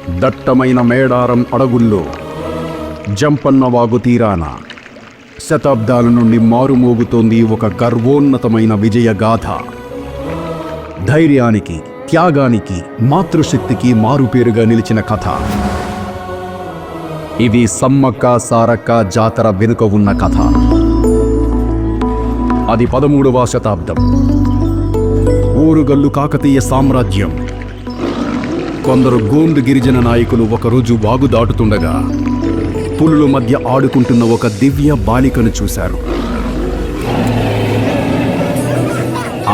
దట్టమైన మేడారం అడవుల్లో జంపన్న వాగు తీరాన శతాబ్దాల నుండి మారుమోగుతోంది ఒక గర్వోన్నతమైన విజయగాథ. ధైర్యానికి, త్యాగానికి, మాతృశక్తికి మారుపేరుగా నిలిచిన కథ. ఇది సమ్మక్క సారక్క జాతర వెనుక ఉన్న కథ. అది 13వ శతాబ్దం. ఊరుగల్లు కాకతీయ సామ్రాజ్యం. కొందరు గోండు గిరిజన నాయకులు ఒకరోజు వాగు దాటుతుండగా పులుల మధ్య ఆడుకుంటున్న ఒక దివ్య బాలికను చూశారు.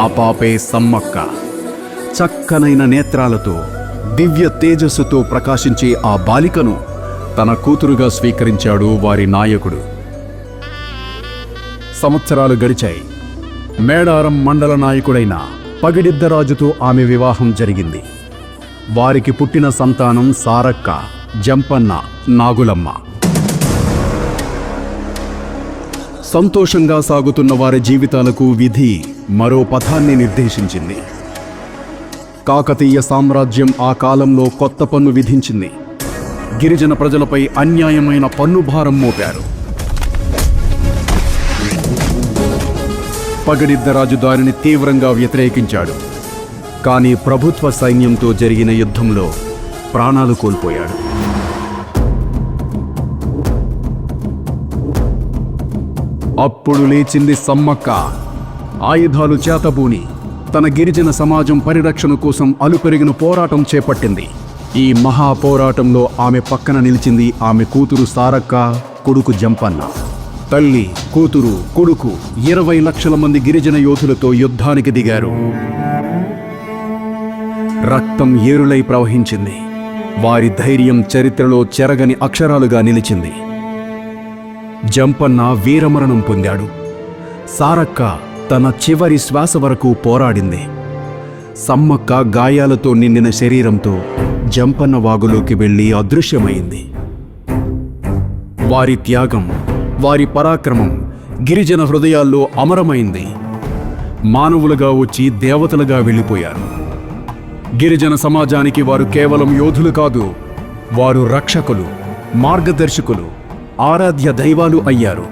ఆ పాపే సమ్మక్క. చక్కనైన నేత్రాలతో, దివ్య తేజస్సుతో ప్రకాశించే ఆ బాలికను తన కూతురుగా స్వీకరించాడు వారి నాయకుడు. సంవత్సరాలు గడిచాయి. మేడారం మండల నాయకుడైన పగిడిద్దరాజుతో ఆమె వివాహం జరిగింది. వారికి పుట్టిన సంతానం సారక్క, జంపన్న, నాగులమ్మ. సంతోషంగా సాగుతున్న వారి జీవితాలకు విధి మరో పథాన్ని నిర్దేశించింది. కాకతీయ సామ్రాజ్యం ఆ కాలంలో కొత్త పన్ను విధించింది. గిరిజన ప్రజలపై అన్యాయమైన పన్ను భారం మోపారు. పగిడిద్దరాజు దానిని తీవ్రంగా వ్యతిరేకించాడు. కానీ ప్రభుత్వ సైన్యంతో జరిగిన యుద్ధంలో ప్రాణాలు కోల్పోయాడు. అప్పుడు లేచింది సమ్మక్క. ఆయుధాలు చేతబూని తన గిరిజన సమాజం పరిరక్షణ కోసం అలుపెరిగిన పోరాటం చేపట్టింది. ఈ మహాపోరాటంలో ఆమె పక్కన నిలిచింది ఆమె కూతురు సారక్క, కొడుకు జంపన్న. తల్లి, కూతురు, కొడుకు 20 లక్షల మంది గిరిజన యోధులతో యుద్ధానికి దిగారు. రక్తం ఏరులై ప్రవహించింది. వారి ధైర్యం చరిత్రలో చెరగని అక్షరాలుగా నిలిచింది. జంపన్న వీరమరణం పొందాడు. సారక్క తన చివరి శ్వాస వరకు పోరాడింది. సమ్మక్క గాయాలతో నిండిన శరీరంతో జంపన్న వాగులోకి వెళ్లి అదృశ్యమైంది. వారి త్యాగం, వారి పరాక్రమం గిరిజన హృదయాల్లో అమరమైంది. మానవులుగా వచ్చి దేవతలుగా వెళ్ళిపోయారు. గిరిజన సమాజానికి వారు కేవలం యోధులు కాదు, వారు రక్షకులు, మార్గదర్శకులు, ఆరాధ్య దైవాలు అయ్యారు.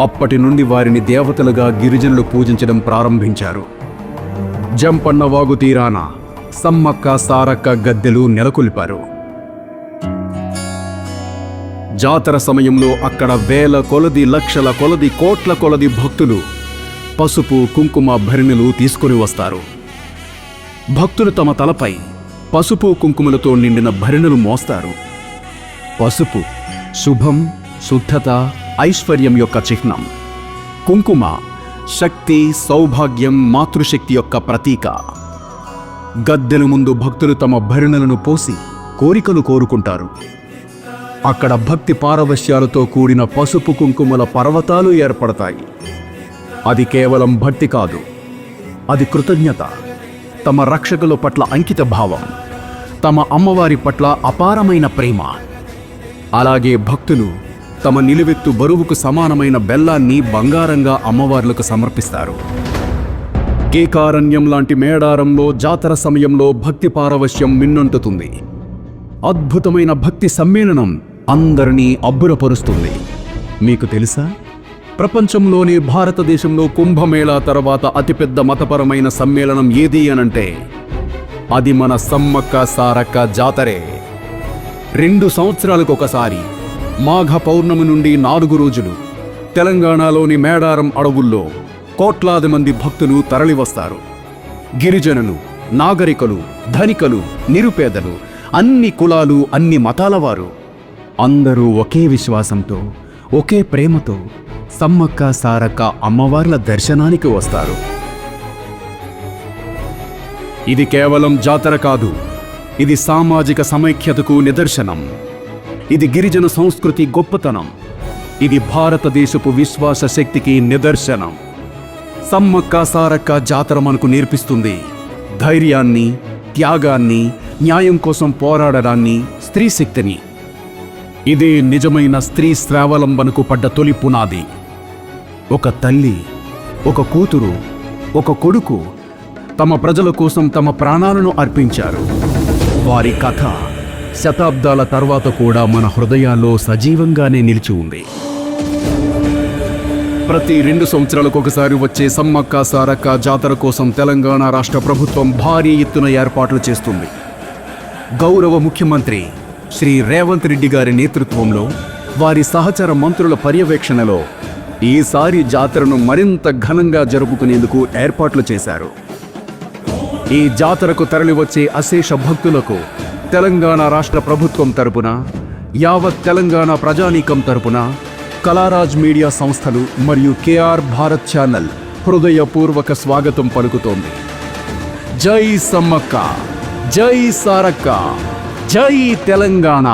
అప్పటి నుండి వారిని దేవతలుగా గిరిజనులు పూజించడం ప్రారంభించారు. జంపన్న వాగు తీరాన సమ్మక్క సారక్క గద్దెలు నెలకొల్పారు. జాతర సమయంలో అక్కడ వేల కొలది, లక్షల కొలది, కోట్ల కొలది భక్తులు పసుపు, కుంకుమ భరిణెలు తీసుకొని వస్తారు. భక్తులు తమ తలపై పసుపు కుంకుమలతో నిండిన భరిణెలు మోస్తారు. పసుపు శుభం, శుద్ధత, ఐశ్వర్యం యొక్క చిహ్నం. కుంకుమ శక్తి, సౌభాగ్యం, మాతృశక్తి యొక్క ప్రతీక. గద్దెల ముందు భక్తులు తమ భరిణెలను పోసి కోరికలు కోరుకుంటారు. అక్కడ భక్తి పారవశ్యాలతో కూడిన పసుపు కుంకుమల పర్వతాలు ఏర్పడతాయి. అది కేవలం భక్తి కాదు, అది కృతజ్ఞత, తమ రక్షకుల పట్ల అంకిత భావం, తమ అమ్మవారి పట్ల అపారమైన ప్రేమ. అలాగే భక్తులు తమ నిలువెత్తు బరువుకు సమానమైన బెల్లాన్ని బంగారంగా అమ్మవార్లకు సమర్పిస్తారు. కేకారణ్యం లాంటి మేడారంలో జాతర సమయంలో భక్తి పారవశ్యం మిన్నంటుతుంది. అద్భుతమైన భక్తి సమ్మేళనం అందరినీ అబ్బురపరుస్తుంది. మీకు తెలుసా, ప్రపంచంలోనే భారతదేశంలో కుంభమేళా తర్వాత అతిపెద్ద మతపరమైన సమ్మేళనం ఏది అనంటే అది మన సమ్మక్క సారక్క జాతరే. 2 సంవత్సరాలకొకసారి మాఘ పౌర్ణమి నుండి 4 రోజులు తెలంగాణలోని మేడారం అడవుల్లో కోట్లాది మంది భక్తులు తరలివస్తారు. గిరిజనులు, నాగరికులు, ధనికులు, నిరుపేదలు, అన్ని కులాలు, అన్ని మతాల వారు అందరూ ఒకే విశ్వాసంతో, ఒకే ప్రేమతో సమ్మక్క సారక్క అమ్మవార్ల దర్శనానికి వస్తారు. ఇది కేవలం జాతర కాదు, ఇది సామాజిక సమైక్యతకు నిదర్శనం. ఇది గిరిజన సంస్కృతి గొప్పతనం. ఇది భారతదేశపు విశ్వాస శక్తికి నిదర్శనం. సమ్మక్క సారక్క జాతర మనకు నేర్పిస్తుంది ధైర్యాన్ని, త్యాగాన్ని, న్యాయం కోసం పోరాడడాన్ని, స్త్రీ శక్తిని. ఇదే నిజమైన స్త్రీ స్వావలంబనకు పడ్డ తొలి పునాది. ఒక తల్లి, ఒక కూతురు, ఒక కొడుకు తమ ప్రజల కోసం తమ ప్రాణాలను అర్పించారు. వారి కథ శతాబ్దాల తర్వాత కూడా మన హృదయాల్లో సజీవంగానే నిలిచి ఉంది. ప్రతి 2 సంవత్సరాలకు ఒకసారి వచ్చే సమ్మక్క సారక్క జాతర కోసం తెలంగాణ రాష్ట్ర ప్రభుత్వం భారీ ఎత్తున ఏర్పాట్లు చేస్తుంది. గౌరవ ముఖ్యమంత్రి శ్రీ రేవంత్ రెడ్డి గారి నేతృత్వంలో, వారి సహచర మంత్రుల పర్యవేక్షణలో ఈసారి జాతరను మరింత ఘనంగా జరుపుకునేందుకు ఏర్పాట్లు చేశారు. ఈ జాతరకు తరలివచ్చే అశేష భక్తులకు తెలంగాణ రాష్ట్ర ప్రభుత్వం తరపున, యావత్ తెలంగాణ ప్రజానీకం తరపున కళారాజ్ మీడియా సంస్థలు మరియు కేఆర్ భారత్ ఛానల్ హృదయపూర్వక స్వాగతం పలుకుతోంది. జై సమ్మక్క, జై సారక్క, జై తెలంగాణ.